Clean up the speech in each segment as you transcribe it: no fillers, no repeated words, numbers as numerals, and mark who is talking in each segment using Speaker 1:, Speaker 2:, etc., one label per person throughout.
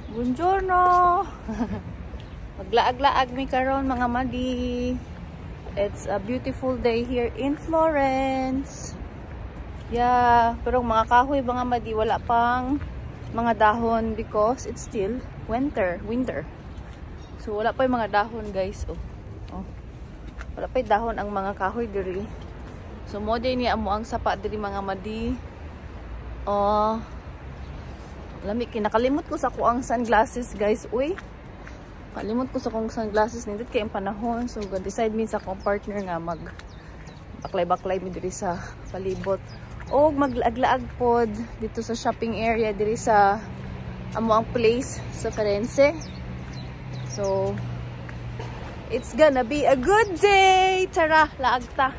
Speaker 1: Buongiorno! Maglaag-laag mi karon mga madi. It's a beautiful day here in Florence. Yeah, pero mga kahoy mga madi wala pang mga dahon because it's still winter. So wala pa yung mga dahon guys. Oh. Wala pa yung dahon ang mga kahoy diri. So mo din niya mo ang sapa diri mga madi. Oh. Lami, kinakalimot ko sa kuang sunglasses guys. Uy, kalimot ko sa kuang sunglasses nindot kay ang panahon. So decide min sa akong partner nga mag baklay-baklay mi diri sa palibot o maglaag-laag pod dito sa shopping area diri sa amo ang place sa Firenze. So it's gonna be a good day. Tara, laag ta.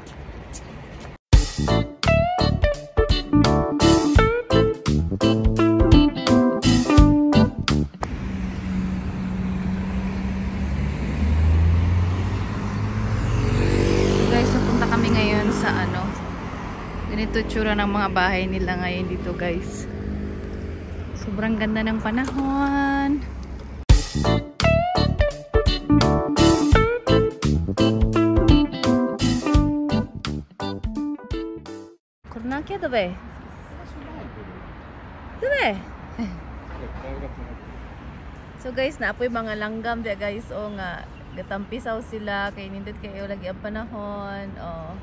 Speaker 1: Ganito tsura ng mga bahay nila ngayon dito guys. Sobrang ganda ng panahon. Cornacchia dove? Dove? So guys, naapoy mga langgam dia guys. O nga, gatampisaw sila kay nindot kayo lagi ang panahon. Oh.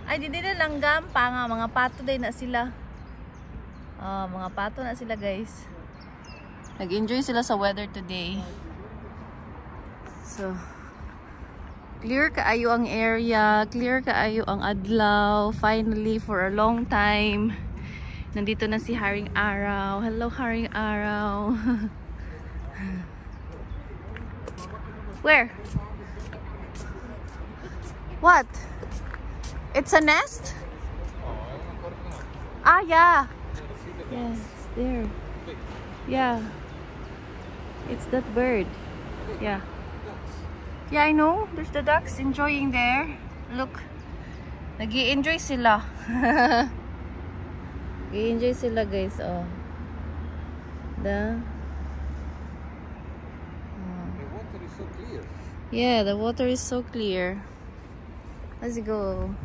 Speaker 1: Ay, di na langgam pa nga. Mga pato day na sila. Mga pato na sila guys. Nag-enjoy sila sa weather today. So, clear kaayo ang area. Clear kaayo ang adlaw. Finally, for a long time. Nandito na si Haring Araw. Hello, Haring Araw. Where? What? It's a nest? Ah, yeah. Yes, there. Yeah. It's that bird. Yeah. Yeah, I know. There's the ducks enjoying there. Look. Nag-i-enjoy sila. Nag-i-enjoy sila, guys. Oh. The water is so clear. Yeah, the water is so clear. Let's go.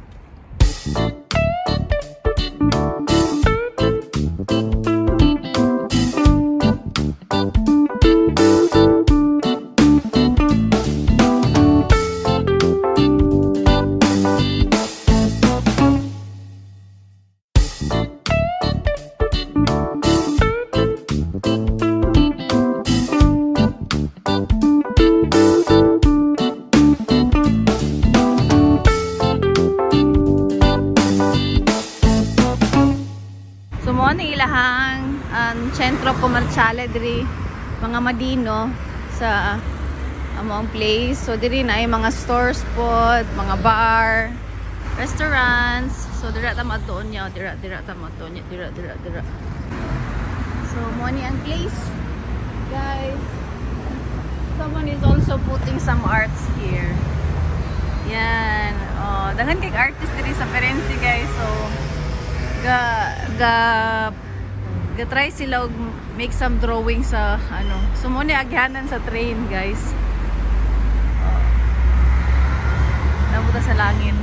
Speaker 1: Ilahang Centro Comerciale diri mga Madino sa among place. So diri na ay mga stores pod, mga bar, restaurants. So dira ta matuon niya, dira ta matuon niya, dira. So mo ni ang place. Guys, someone is also putting some arts here. Yan. Oh, daghan kay artist diri sa Firenze guys. So try sila make some drawing sa ano. So mo ni agyanan sa train guys. Nabuta sa langit.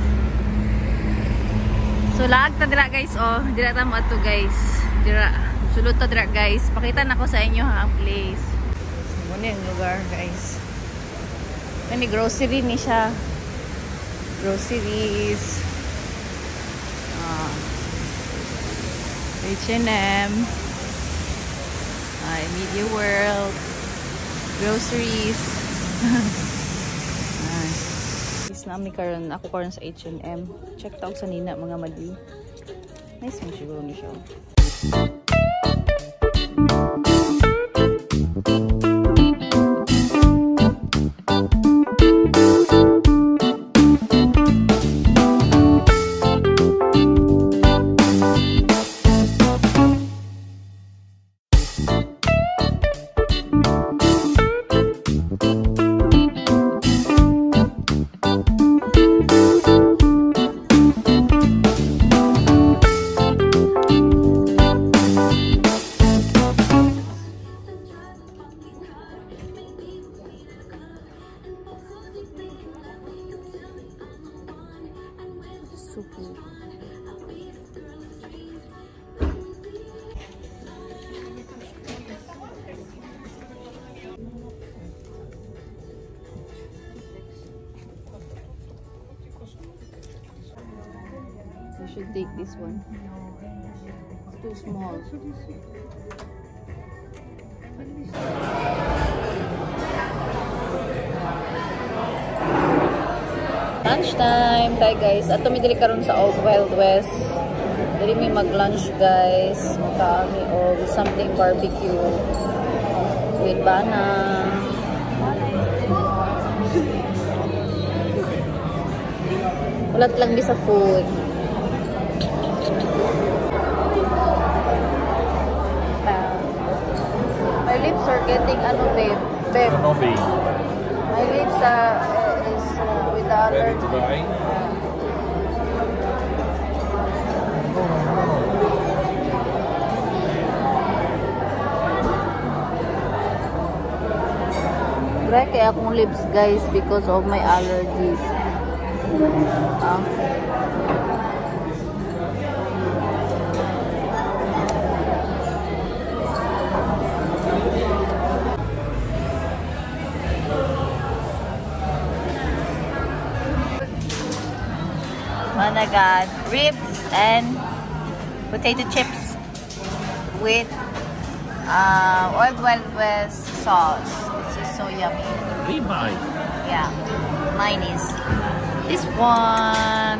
Speaker 1: So laag ta dira guys. Oh, dira ta mo ato guys. Dira sulod ta dira guys. Pakita nako sa inyo ha ang place. So mo ni ang lugar guys. Kani grocery ni siya. Groceries. H&M, Media World, groceries. Is nami karon ako karon sa H&M. Check out sa nina mga madi. Nice mo siguro ni siya. Supu. You should take this one. It's too small. Lunchtime tayo guys. Ato mi diri karon sa Old Wild West. Diri mi mag-lunch guys. Magkaami og something barbecue with bana. Ulat lang di sa food. My lips are getting ano babe. Babe. My lips is with the allergy. Dry kaya akong lips guys because of my allergies. Oh my god, ribs and potato chips with Old Wild West sauce. This is so yummy.
Speaker 2: Ribeye.
Speaker 1: Yeah, mine is this one.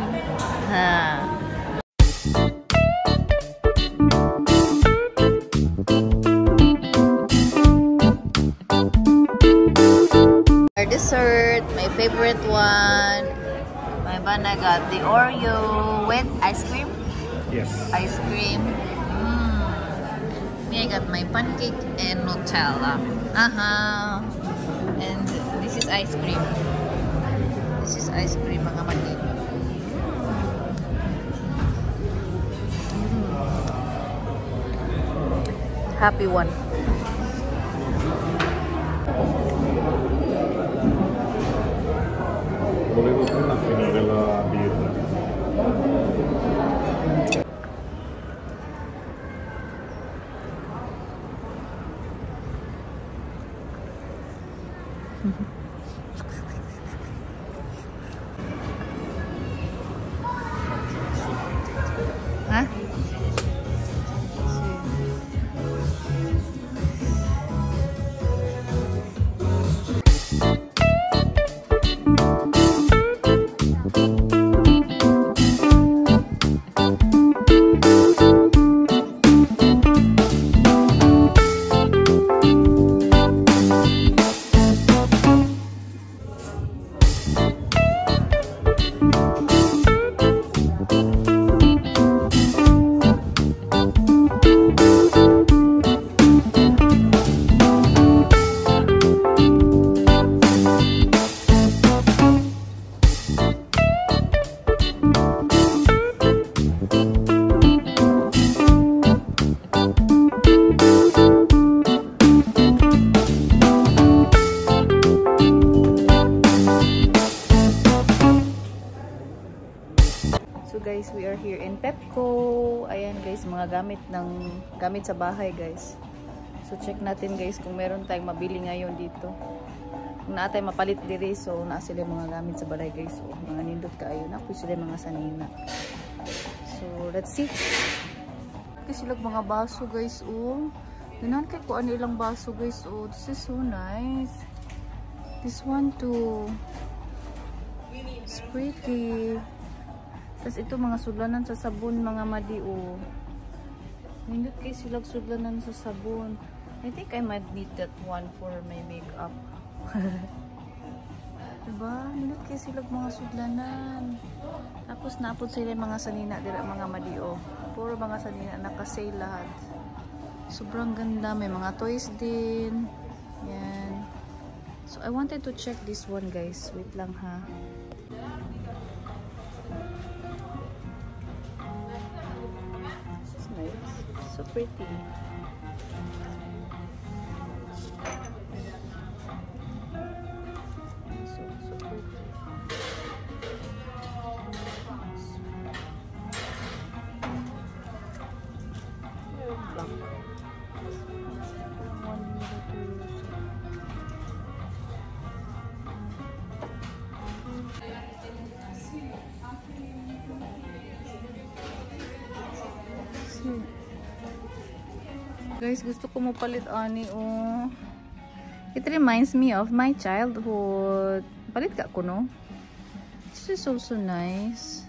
Speaker 1: Our dessert, my favorite one. My bana got the Oreo with ice cream.
Speaker 2: Yes.
Speaker 1: Ice cream. Me, I got my pancake and Nutella. And this is ice cream. This is ice cream, mga mali. Happy one.
Speaker 2: Volevo prima finire la birra.
Speaker 1: Hah? So guys, we are here in Pepco. Ayan guys, mga gamit sa bahay guys. So check natin guys kung meron tayong mabili ngayon dito. Kung na tayo mapalit diri, so na sila mga gamit sa balay guys. So, mga nindot kaayo na po sila mga sanina. So let's see. Kasi sila mga baso guys. Oh, nanan kay ko ano ilang baso guys. Oh, this is so nice. This one too. It's pretty. Tapos ito mga sudlanan sa sabon mga madi oh. Nindot kayo silang sudlanan sa sabon. I think I might need that one for my makeup. Diba? Nindot kayo silang mga sudlanan. Tapos napod sila mga sanina dira mga madi oh. Puro mga sanina naka-sale lahat. Sobrang ganda, may mga toys din. Yan. So I wanted to check this one guys. Wait lang ha. So pretty. So pretty. Guys, gusto ko mo palit ani oh. It reminds me of my childhood. Palit ka ko no? This is so nice.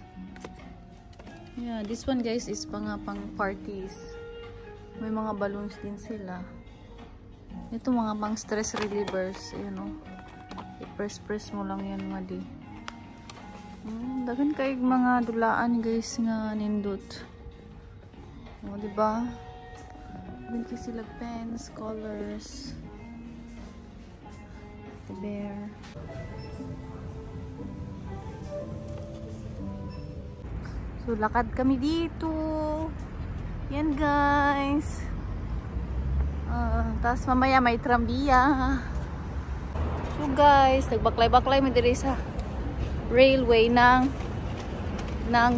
Speaker 1: Yeah, this one guys is pang parties. May mga balloons din sila. Ito mga pang stress relievers, you know. I-press mo lang yan mga di. Dagan kay mga dulaan guys nga nindot. O, diba? Dagan kay sila pens, colors. The bear. So, lakad kami dito. Yan guys. Tapos mamaya may trambiya. So guys, nagbaklay-baklay mo diri sa railway ng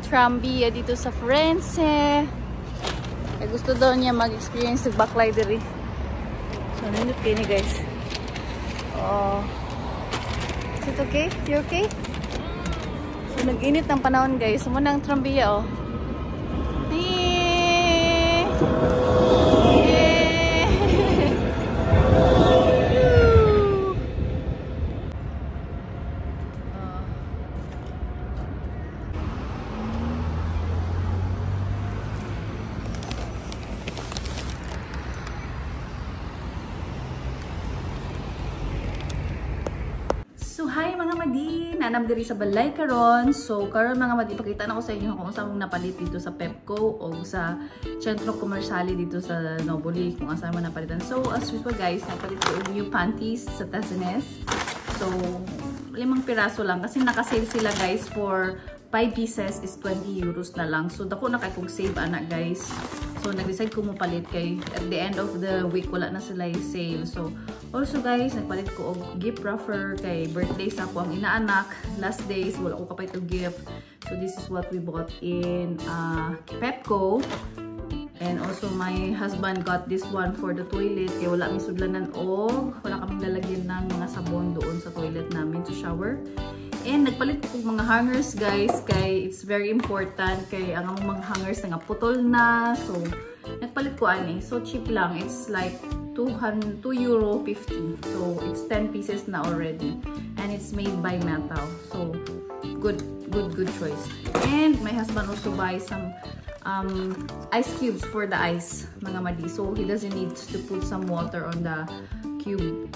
Speaker 1: trambiya dito sa Firenze. Ay gusto daw niya mag-experience nagbaklay diri. So, nandito kayo ni guys. Oh. Is it okay? You okay? So, nag-init ng panahon guys. Muna ang trambiya oh. So, hi mga madi! Nanam diri sa balay karon. So, karon mga madi, pakita na ko sa inyo kung saan mong napalit dito sa Pepco o sa Centro Comerciale dito sa Noboli, kung saan mo napalitan. So, as usual guys, napalit ko yung panties sa Tasines. So, 5 piraso lang kasi naka-sale sila guys for 5 pieces is 20 euros na lang. So, dako na kay kong save anak guys. So, nag-decide ko mo palit kay at the end of the week wala na sila yung sale. So, also guys, nagpalit ko og gift wrapper kay birthday sa ako ang inaanak. Last days, wala ko kapait og gift. So, this is what we bought in Pepco. And also, my husband got this one for the toilet. Kaya wala may sudlanan og wala kaming lalagyan ng mga sabon doon sa toilet namin to shower. And nagpalit ko mga hangers guys kay it's very important kay ang mga hangers nga putol na. So nagpalit ko ani. So cheap lang. It's like €2.50. So it's 10 pieces na already. And it's made by Metal. So good choice. And my husband also buys some ice cubes for the ice mga madi. So he doesn't need to put some water on the cube.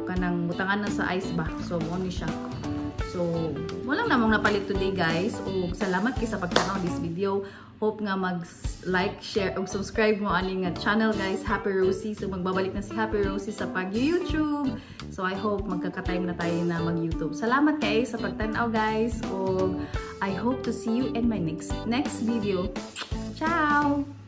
Speaker 1: Kanang butangan na sa ice ba. So mo ni siya. So, walang namang napalit today guys. O salamat kayo sa pagtanaw this video. Hope nga mag-like, share, o subscribe mo aning channel guys, Happy Rosie. So, magbabalik na si Happy Rosie sa pag-YouTube. So, I hope magkaka-time na tayo na mag-YouTube. Salamat kayo sa pagtanaw guys. O I hope to see you in my next video. Ciao!